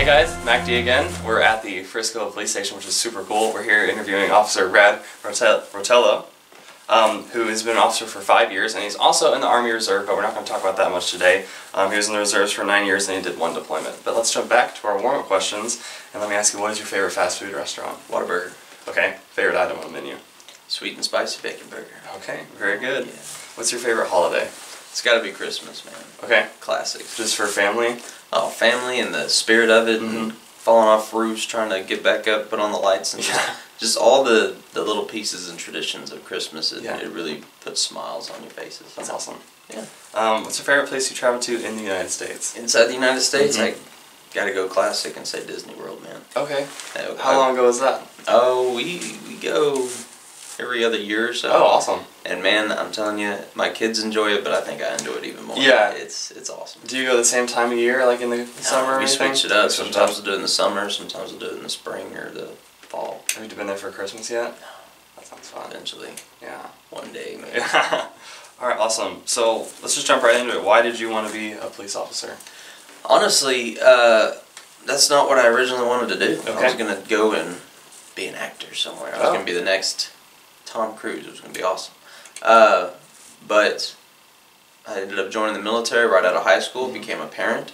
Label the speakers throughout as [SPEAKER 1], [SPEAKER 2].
[SPEAKER 1] Hey guys, Mac D again. We're at the Frisco Police Station, which is super cool. We're here interviewing Officer Rotello, who has been an officer for 5 years, and he's also in the Army Reserve, but we're not going to talk about that much today. He was in the Reserves for 9 years and he did 1 deployment. But let's jump back to our warm-up questions, and let me ask you, what is your favorite fast food restaurant?
[SPEAKER 2] Whataburger.
[SPEAKER 1] Okay, favorite item on the menu?
[SPEAKER 2] Sweet and spicy bacon burger.
[SPEAKER 1] Okay, very good.
[SPEAKER 2] Yeah.
[SPEAKER 1] What's your favorite holiday?
[SPEAKER 2] It's got to be Christmas, man.
[SPEAKER 1] Okay.
[SPEAKER 2] Classics.
[SPEAKER 1] Just for family?
[SPEAKER 2] Oh, family and the spirit of it, and falling off roofs, trying to get back up, put on the lights, and just all the little pieces and traditions of Christmas. It really puts smiles on your faces.
[SPEAKER 1] That's awesome.
[SPEAKER 2] Yeah.
[SPEAKER 1] What's your favorite place you traveled to in the United States?
[SPEAKER 2] Inside the United States, I gotta go classic and say Disney World, man.
[SPEAKER 1] Okay. How long ago was that?
[SPEAKER 2] Oh, we go every other year or so.
[SPEAKER 1] Oh, awesome.
[SPEAKER 2] And man, I'm telling you, my kids enjoy it, but I think I enjoy it even more.
[SPEAKER 1] Yeah.
[SPEAKER 2] It's awesome.
[SPEAKER 1] Do you go the same time of year, like in the summer or
[SPEAKER 2] We
[SPEAKER 1] anything?
[SPEAKER 2] switch it up. Sometimes we'll do it in the summer, sometimes we'll do it in the spring or the fall.
[SPEAKER 1] Have you been there for Christmas yet?
[SPEAKER 2] No.
[SPEAKER 1] That sounds fun.
[SPEAKER 2] Eventually.
[SPEAKER 1] Yeah.
[SPEAKER 2] One day, maybe.
[SPEAKER 1] Alright, awesome. So, let's just jump right into it. Why did you want to be a police officer?
[SPEAKER 2] Honestly, that's not what I originally wanted to do.
[SPEAKER 1] Okay.
[SPEAKER 2] I was going to go and be an actor somewhere. I was going to be the next Tom Cruise. It was going to be awesome. But I ended up joining the military right out of high school, became a parent,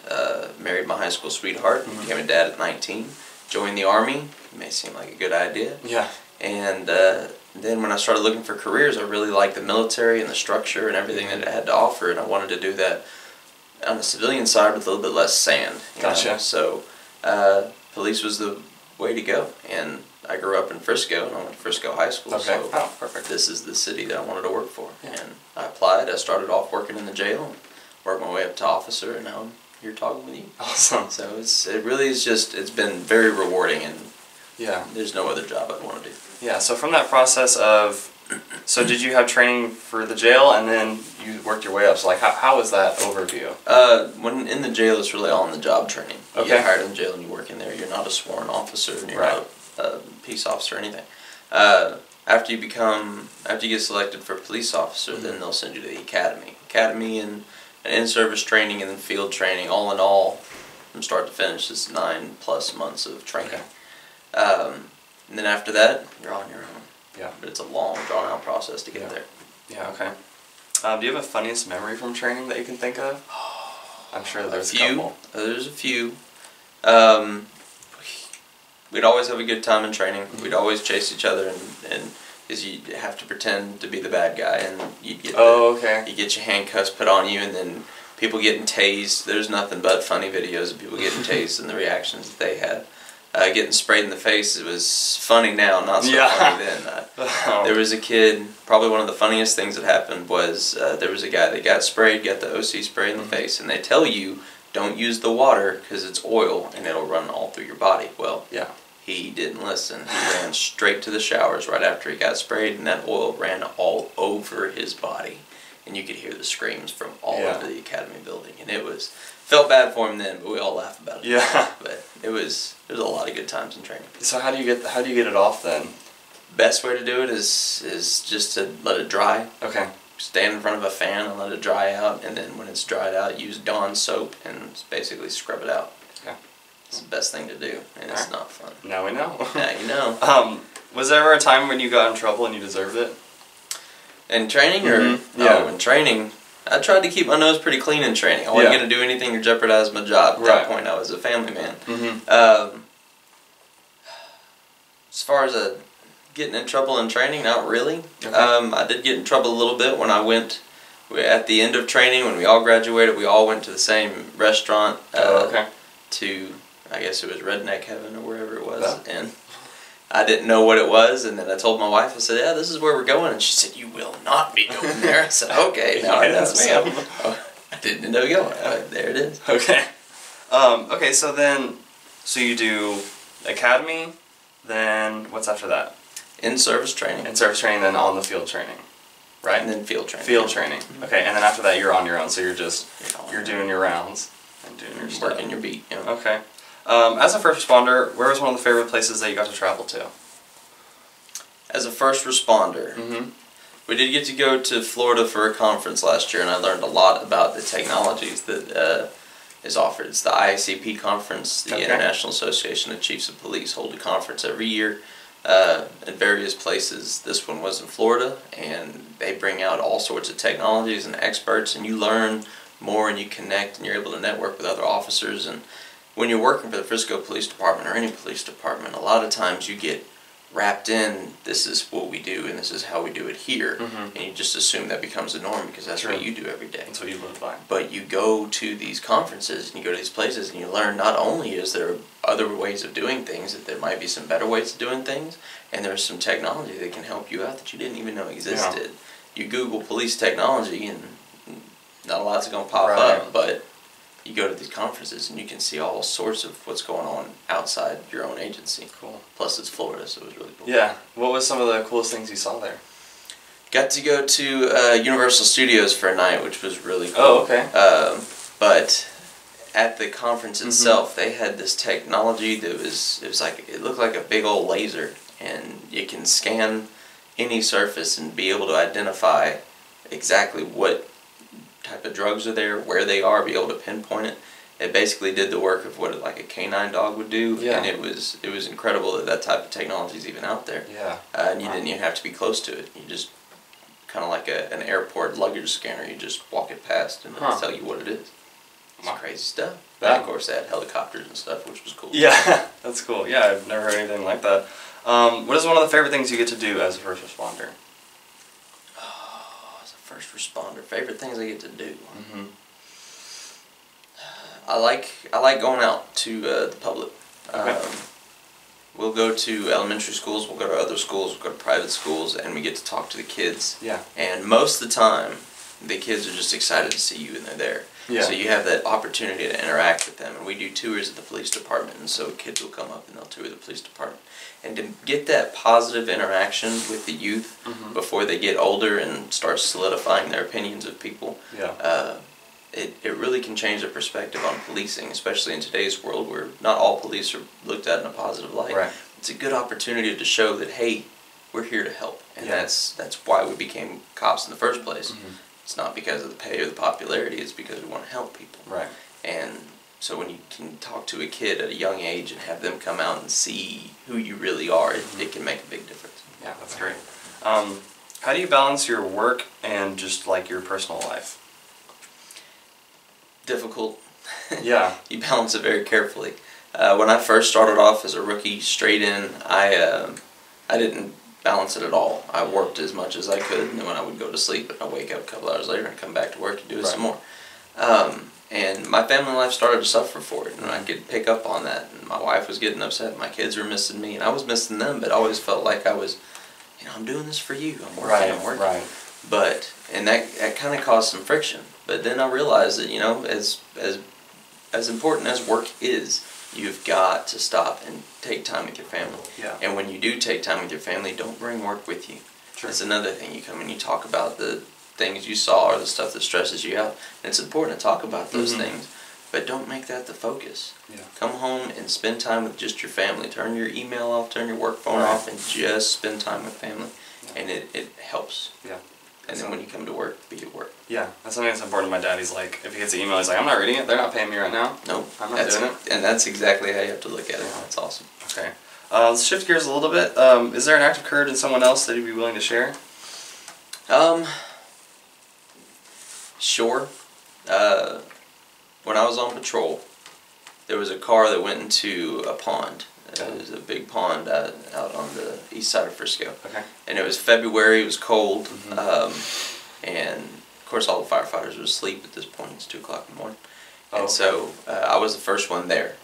[SPEAKER 2] married my high school sweetheart, became a dad at 19, joined the Army. It may seem like a good idea.
[SPEAKER 1] Yeah.
[SPEAKER 2] And then when I started looking for careers, I really liked the military and the structure and everything that it had to offer, and I wanted to do that on the civilian side with a little bit less sand.
[SPEAKER 1] Gotcha.
[SPEAKER 2] So police was the way to go, and I grew up in Frisco, and I went to Frisco High School, so
[SPEAKER 1] perfect.
[SPEAKER 2] this is the city that I wanted to work for. Yeah. And I applied. I started off working in the jail, and worked my way up to officer, and now I'm here talking with you.
[SPEAKER 1] Awesome.
[SPEAKER 2] So it really is just, it's been very rewarding, and there's no other job I'd want to do.
[SPEAKER 1] Yeah, so from that process of, so did you have training for the jail, and then you worked your way up? So like, how was that overview?
[SPEAKER 2] When in the jail, it's really all on the job training. You
[SPEAKER 1] Okay.
[SPEAKER 2] get hired in the jail and you work in there. You're not a sworn officer, and you're not a peace officer or anything. After you get selected for police officer, then they'll send you to the academy and in-service training and then field training. All in all, from start to finish, is 9+ months of training. And then after that, you're on your own.
[SPEAKER 1] Yeah.
[SPEAKER 2] But it's a long, drawn-out process to get there.
[SPEAKER 1] Yeah, okay. Do you have a funniest memory from training that you can think of? I'm sure there's a couple.
[SPEAKER 2] There's a few. We'd always have a good time in training. We'd always chase each other, and because you have to pretend to be the bad guy, and you get you get your handcuffs put on you, and then people getting tased. There's nothing but funny videos of people getting tased and the reactions that they had. Getting sprayed in the face, it was funny now, not so funny then. There was a kid, probably one of the funniest things that happened was there was a guy that got sprayed, got the OC spray in the face, and they tell you, don't use the water because it's oil and it'll run all through your body. Well, he didn't listen. He ran straight to the showers right after he got sprayed, and that oil ran all over his body. And you could hear the screams from all over the academy building, and it was felt bad for him then, but we all laughed about it.
[SPEAKER 1] Yeah.
[SPEAKER 2] But there was a lot of good times in training.
[SPEAKER 1] So how do you get it off then?
[SPEAKER 2] Best way to do it is just to let it dry.
[SPEAKER 1] Okay.
[SPEAKER 2] Stand in front of a fan and let it dry out, and then when it's dried out, use Dawn soap and basically scrub it out. Okay. It's the best thing to do, and it's not fun.
[SPEAKER 1] Now we know.
[SPEAKER 2] Now you know.
[SPEAKER 1] Was there ever a time when you got in trouble and you deserved it? In
[SPEAKER 2] training, or in training, I tried to keep my nose pretty clean in training. I wasn't going to do anything to jeopardize my job. At that point, I was a family man. As far as getting in trouble in training, not really. I did get in trouble a little bit when I went, at the end of training, when we all graduated, we all went to the same restaurant to, I guess it was Redneck Heaven or wherever it was, and I didn't know what it was, and then I told my wife, I said, yeah, this is where we're going, and she said, you will not be going there. I said, okay, now I know, ma'am. I didn't know going. There it is. Okay.
[SPEAKER 1] Okay, so then, so you do academy, then what's after that?
[SPEAKER 2] In-service training.
[SPEAKER 1] In-service training, then on the field training, right?
[SPEAKER 2] And then field training.
[SPEAKER 1] Field training. Okay, and then after that you're on your own, so you're doing your rounds and doing your stuff.
[SPEAKER 2] Working your beat,
[SPEAKER 1] Okay. As a first responder, where was one of the favorite places that you got to travel to?
[SPEAKER 2] As a first responder, we did get to go to Florida for a conference last year, and I learned a lot about the technologies that is offered. It's the IACP conference, the International Association of Chiefs of Police, hold a conference every year in various places. This one was in Florida, and they bring out all sorts of technologies and experts, and you learn more and you connect and you're able to network with other officers. And when you're working for the Frisco Police Department or any police department, a lot of times you get wrapped in, this is what we do and this is how we do it here, and you just assume that becomes the norm because that's what you do every day.
[SPEAKER 1] That's what you live by.
[SPEAKER 2] But you go to these conferences and you go to these places and you learn not only is there other ways of doing things, that there might be some better ways of doing things, and there's some technology that can help you out that you didn't even know existed. You Google police technology and not a lot's going to pop up, but you go to these conferences and you can see all sorts of what's going on outside your own agency. Cool. Plus it's Florida, so it was really cool.
[SPEAKER 1] Yeah. What was some of the coolest things you saw there?
[SPEAKER 2] Got to go to Universal Studios for a night, which was really cool.
[SPEAKER 1] Oh, okay.
[SPEAKER 2] But at the conference itself, they had this technology that it looked like a big old laser, and you can scan any surface and be able to identify exactly what type of drugs are there, where they are, be able to pinpoint it. It basically did the work of what like a canine dog would do, and it was incredible that type of technology is even out there.
[SPEAKER 1] Yeah.
[SPEAKER 2] And you didn't even have to be close to it. You just kind of like an airport luggage scanner. You just walk it past and it'll tell you what it is. It's crazy stuff. And of course they had helicopters and stuff, which was cool.
[SPEAKER 1] Yeah, that's cool. Yeah, I've never heard anything like that. What is one of the favorite things you get to do as a first responder?
[SPEAKER 2] First responder, favorite things I get to do. I like going out to the public. We'll go to elementary schools, we'll go to other schools, we'll go to private schools, and we get to talk to the kids.
[SPEAKER 1] Yeah.
[SPEAKER 2] And most of the time, the kids are just excited to see you and they're there.
[SPEAKER 1] Yeah.
[SPEAKER 2] So you have that opportunity to interact with them. And we do tours of the police department, and so kids will come up and they'll tour the police department. And to get that positive interaction with the youth before they get older and start solidifying their opinions of people, it really can change their perspective on policing, especially in today's world where not all police are looked at in a positive light.
[SPEAKER 1] Right.
[SPEAKER 2] It's a good opportunity to show that, hey, we're here to help. And that's why we became cops in the first place. It's not because of the pay or the popularity, it's because we want to help people.
[SPEAKER 1] Right.
[SPEAKER 2] And so when you can talk to a kid at a young age and have them come out and see who you really are, it can make a big difference.
[SPEAKER 1] Yeah, that's great. How do you balance your work and just like your personal life?
[SPEAKER 2] Difficult.
[SPEAKER 1] Yeah.
[SPEAKER 2] You balance it very carefully. When I first started off as a rookie straight in, I didn't balance it at all. I worked as much as I could, and then when I would go to sleep, I'd wake up a couple hours later and come back to work and do it some more. And my family life started to suffer for it, and I could pick up on that. And my wife was getting upset, my kids were missing me, and I was missing them, but I always felt like I was, I'm doing this for you. I'm working, I'm working.
[SPEAKER 1] Right.
[SPEAKER 2] But, and that kind of caused some friction. But then I realized that, as important as work is, you've got to stop and take time with your family.
[SPEAKER 1] Yeah.
[SPEAKER 2] And when you do take time with your family, don't bring work with you. Sure. That's another thing. You come and you talk about the things you saw or the stuff that stresses you out. And it's important to talk about those things, but don't make that the focus. Yeah. Come home and spend time with just your family. Turn your email off, turn your work phone off, and just spend time with family. Yeah. And it helps. Yeah. And then when you come to work, be at work.
[SPEAKER 1] Yeah, that's something that's important to my dad. He's like, if he gets an email, he's like, I'm not reading it. They're not paying me right now.
[SPEAKER 2] Nope.
[SPEAKER 1] I'm not doing it.
[SPEAKER 2] And that's exactly how you have to look at it. That's awesome.
[SPEAKER 1] Okay. Let's shift gears a little bit. Is there an act occurred in someone else that you'd be willing to share?
[SPEAKER 2] Sure. When I was on patrol, there was a car that went into a pond. It was a big pond out on the east side of Frisco. Okay. And it was February, it was cold, and of course all the firefighters were asleep at this point. It's 2 o'clock in the morning. And so I was the first one there.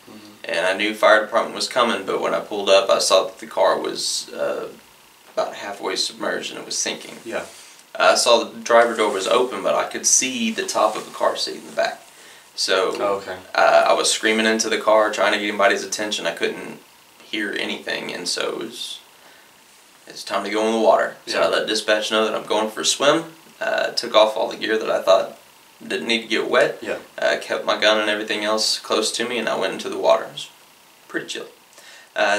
[SPEAKER 2] And I knew fire department was coming, but when I pulled up, I saw that the car was about halfway submerged and it was sinking. Yeah. I saw the driver door was open, but I could see the top of the car seat in the back. So I was screaming into the car, trying to get anybody's attention. I couldn't hear anything, and so it's time to go in the water. So I let dispatch know that I'm going for a swim. Took off all the gear that I thought didn't need to get wet. Yeah. Kept my gun and everything else close to me, and I went into the water. It was pretty chilly.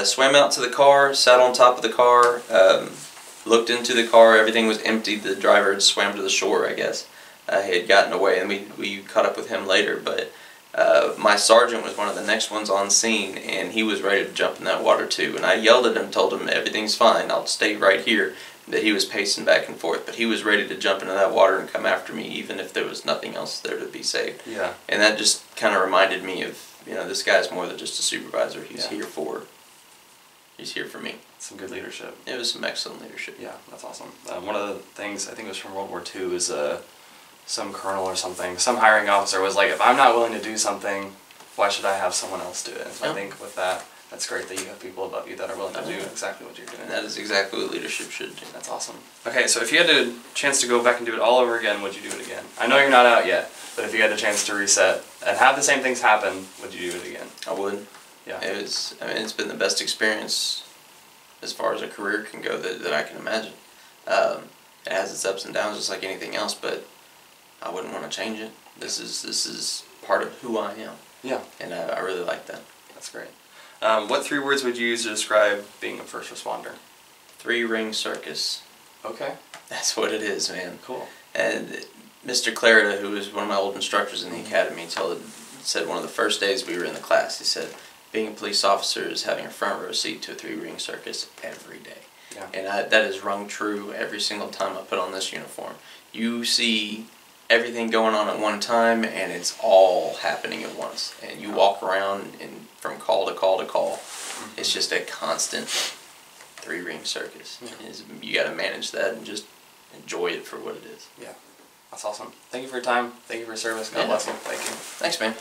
[SPEAKER 2] Swam out to the car, sat on top of the car, looked into the car. Everything was empty. The driver had swam to the shore, I guess. He had gotten away, and we caught up with him later. But My sergeant was one of the next ones on scene, and he was ready to jump in that water too. And I yelled at him, told him everything's fine, I'll stay right here. That he was pacing back and forth, but he was ready to jump into that water and come after me, even if there was nothing else there to be saved.
[SPEAKER 1] Yeah. And
[SPEAKER 2] that just kind of reminded me of, you know, this guy's more than just a supervisor. He's here for me.
[SPEAKER 1] Some good leadership.
[SPEAKER 2] It was some excellent leadership.
[SPEAKER 1] Yeah, that's awesome. One of the things, I think it was from World War II, is some colonel or something, some hiring officer was like, if I'm not willing to do something, why should I have someone else do it? And so I think with that, that's great that you have people above you that are willing to do exactly what you're doing.
[SPEAKER 2] And that is exactly what leadership should do.
[SPEAKER 1] That's awesome. Okay, so if you had a chance to go back and do it all over again, would you do it again? I know you're not out yet, but if you had a chance to reset and have the same things happen, would you do it again?
[SPEAKER 2] I would.
[SPEAKER 1] Yeah.
[SPEAKER 2] It was, I mean, it's been the best experience as far as a career can go that I can imagine. It has its ups and downs just like anything else, but I wouldn't want to change it. This is part of who I am.
[SPEAKER 1] Yeah.
[SPEAKER 2] And I really like that.
[SPEAKER 1] That's great. What 3 words would you use to describe being a first responder?
[SPEAKER 2] 3-ring circus.
[SPEAKER 1] Okay.
[SPEAKER 2] That's what it is, man.
[SPEAKER 1] Cool.
[SPEAKER 2] And Mr. Clarida, who was one of my old instructors in the academy, said one of the first days we were in the class, he said, being a police officer is having a front row seat to a 3-ring circus every day.
[SPEAKER 1] Yeah.
[SPEAKER 2] And that has rung true every single time I put on this uniform. You see everything going on at one time, and it's all happening at once. And you walk around and from call to call to call. It's just a constant 3-ring circus. Yeah. You got to manage that and just enjoy it for what it is.
[SPEAKER 1] Yeah, that's awesome. Thank you for your time. Thank you for your service. God bless you. Thank you.
[SPEAKER 2] Thanks, man.